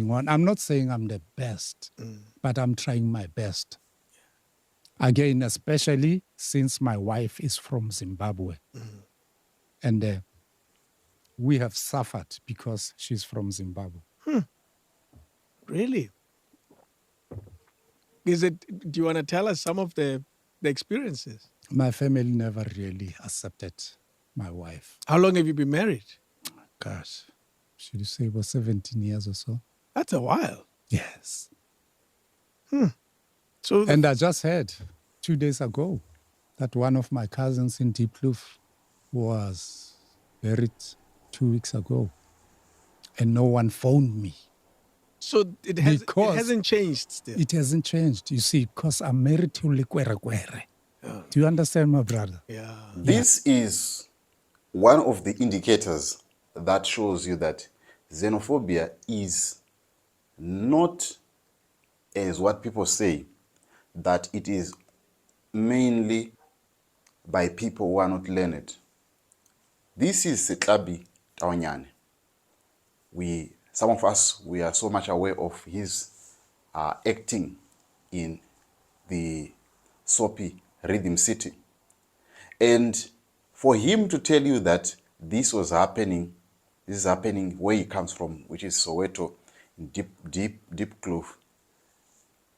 going on. I'm not saying I'm the best, but I'm trying my best. Again, especially since my wife is from Zimbabwe. And we have suffered because she's from Zimbabwe. Really? Do you want to tell us some of the experiences? My family never really accepted my wife. How long have you been married? Gosh, should you say about 17 years or so? That's a while. Yes. And I just heard 2 days ago that one of my cousins in Diepkloof was buried 2 weeks ago, and no one phoned me. So it hasn't changed still? It hasn't changed, you see, because I'm married to kwerekwere. Do you understand, my brother? Yeah. This is one of the indicators that shows you that xenophobia is not, as what people say, that it is mainly by people who are not learned. This is Setlani Taunyane. Some of us, we are so much aware of his acting in the soapy Rhythm City. And for him to tell you that this is happening where he comes from, which is Soweto, Diepkloof.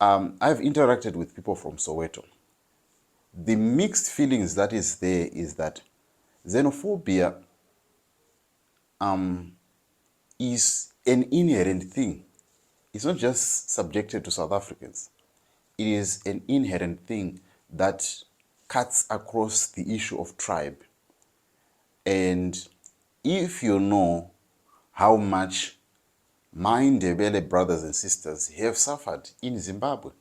I've interacted with people from Soweto. The mixed feelings that is there is that xenophobia is an inherent thing. It's not just subjected to South Africans. It is an inherent thing that cuts across the issue of tribe. And if you know how much my Ndebele brothers and sisters have suffered in Zimbabwe,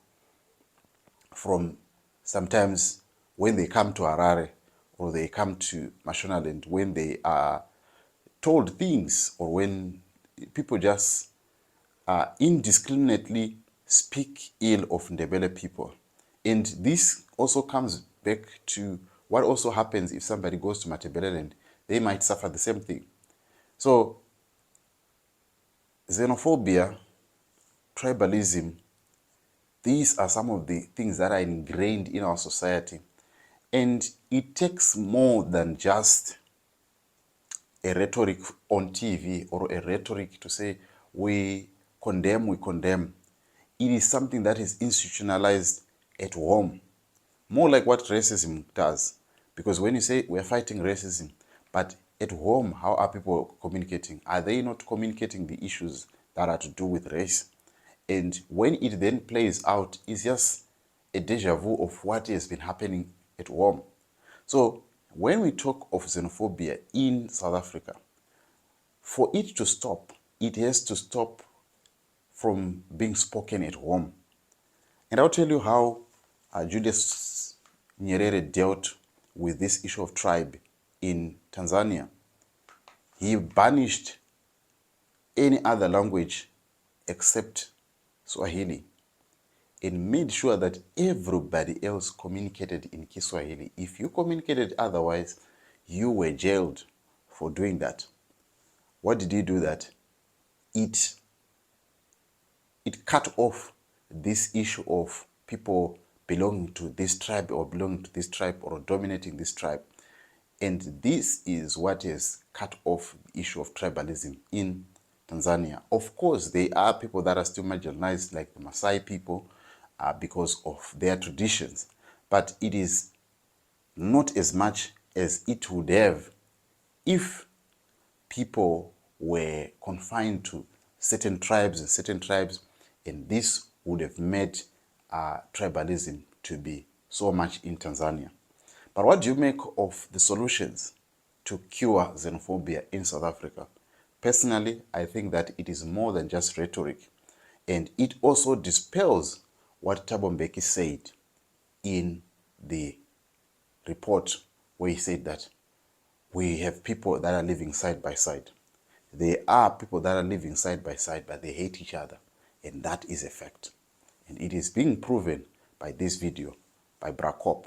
from sometimes when they come to Harare or they come to Mashonaland, when they are told things, or when people just indiscriminately speak ill of Ndebele people. And this also comes back to what also happens if somebody goes to Matabeleland. They might suffer the same thing. So xenophobia, tribalism, these are some of the things that are ingrained in our society. And it takes more than just a rhetoric on TV or a rhetoric to say we condemn. It is something that is institutionalized at home, more like what racism does. Because when you say we're fighting racism, but at home, how are people communicating? Are they not communicating the issues that are to do with race? And when it then plays out, it's just a deja vu of what has been happening at home. So when we talk of xenophobia in South Africa, for it to stop, it has to stop from being spoken at home. And I'll tell you how Julius Nyerere dealt with this issue of tribe in Tanzania. He banished any other language except Swahili and made sure that everybody else communicated in Kiswahili. If you communicated otherwise, you were jailed for doing that. What did he do that? It cut off this issue of people belonging to this tribe or belonging to this tribe or dominating this tribe. And this is what has cut off the issue of tribalism in Tanzania. Of course, there are people that are still marginalized, like the Maasai people, because of their traditions. But it is not as much as it would have if people were confined to certain tribes, and this would have made tribalism to be so much in Tanzania. But what do you make of the solutions to cure xenophobia in South Africa? Personally, I think that it is more than just rhetoric, and it also dispels what Thabo Mbeki said in the report, where he said that we have people that are living side by side. There are people that are living side by side, but they hate each other, and that is a fact. And it is being proven by this video by Brakop.